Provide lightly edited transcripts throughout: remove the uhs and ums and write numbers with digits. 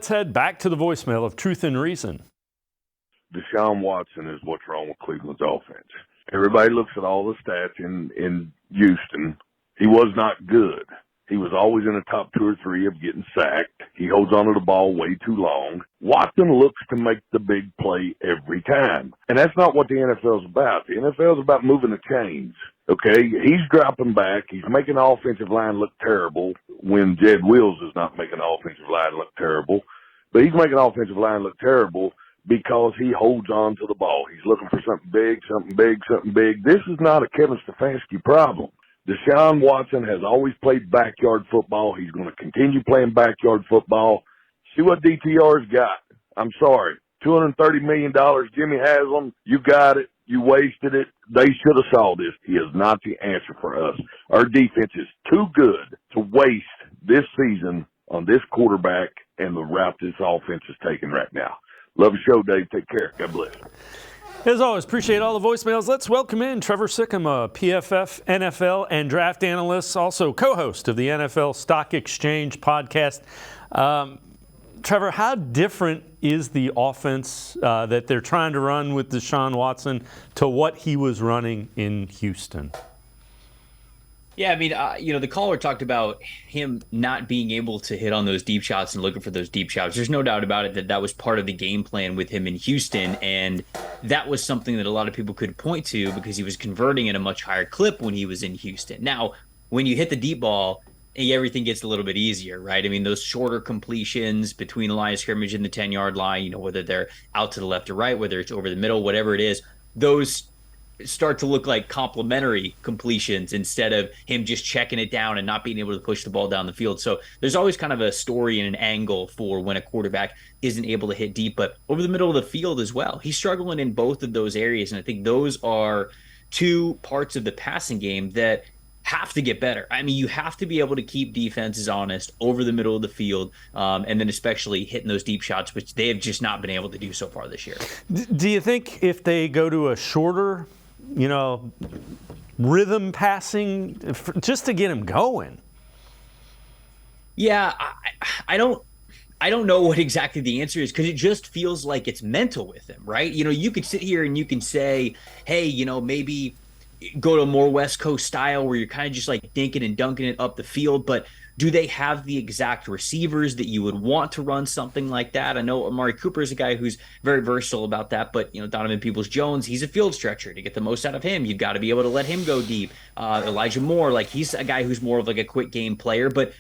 Let's head back to the voicemail of Truth and Reason. Deshaun Watson is what's wrong with Cleveland's offense. Everybody looks at all the stats in Houston. He was not good. He was always in the top 2 or 3 of getting sacked. He holds onto the ball way too long. Watson looks to make the big play every time. And that's not what the NFL is about. The NFL is about moving the chains. Okay, he's dropping back. He's making the offensive line look terrible when Jed Wills is not making the offensive line look terrible. But he's making the offensive line look terrible because he holds on to the ball. He's looking for something big, something big, something big. This is not a Kevin Stefanski problem. Deshaun Watson has always played backyard football. He's going to continue playing backyard football. See what DTR's got. I'm sorry. $230 million, Jimmy has them. You got it. You wasted it. They should have saw this. He is not the answer for us. Our defense is too good to waste this season on this quarterback and the route this offense is taking right now. Love the show, Dave. Take care. God bless. As always, appreciate all the voicemails. Let's welcome in Trevor Sikkema, PFF, NFL, and draft analyst, also co-host of the NFL Stock Exchange podcast. Trevor, how different is the offense that they're trying to run with Deshaun Watson to what he was running in Houston? Yeah, I mean, the caller talked about him not being able to hit on those deep shots and looking for those deep shots. There's no doubt about it that was part of the game plan with him in Houston, and that was something that a lot of people could point to because he was converting at a much higher clip when he was in Houston. Now, when you hit the deep ball, everything gets a little bit easier, right? I mean, those shorter completions between the line of scrimmage and the 10-yard line, whether they're out to the left or right, whether it's over the middle, whatever it is, those start to look like complementary completions instead of him just checking it down and not being able to push the ball down the field. So there's always kind of a story and an angle for when a quarterback isn't able to hit deep, but over the middle of the field as well. He's struggling in both of those areas, and I think those are two parts of the passing game that have to get better. I mean, you have to be able to keep defenses honest over the middle of the field, and then especially hitting those deep shots, which they have just not been able to do so far this year. Do you think if they go to a shorter rhythm passing just to get him going? Yeah, I don't know what exactly the answer is because it just feels like it's mental with him, right? You could sit here and you can say, hey, maybe go to a more West Coast style where you're kind of just like dinking and dunking it up the field, but do they have the exact receivers that you would want to run something like that? I know Amari Cooper is a guy who's very versatile about that, but Donovan Peoples-Jones, he's a field stretcher. To get the most out of him, you've got to be able to let him go deep. Elijah Moore, he's a guy who's more of like a quick game player, but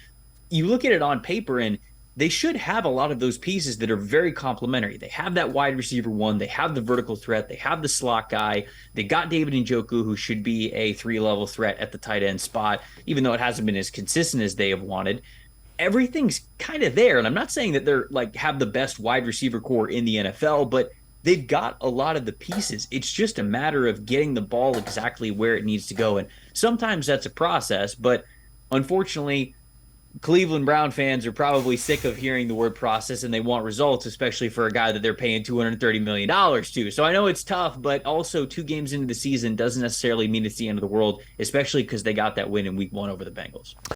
you look at it on paper and they should have a lot of those pieces that are very complementary. They have that wide receiver one. They have the vertical threat. They have the slot guy. They got David Njoku, who should be a 3-level threat at the tight end spot, even though it hasn't been as consistent as they have wanted. Everything's kind of there. And I'm not saying that they're have the best wide receiver core in the NFL, but they've got a lot of the pieces. It's just a matter of getting the ball exactly where it needs to go. And sometimes that's a process, but unfortunately, Cleveland Brown fans are probably sick of hearing the word process and they want results, especially for a guy that they're paying $230 million to. So I know it's tough, but also 2 games into the season doesn't necessarily mean it's the end of the world, especially because they got that win in week 1 over the Bengals.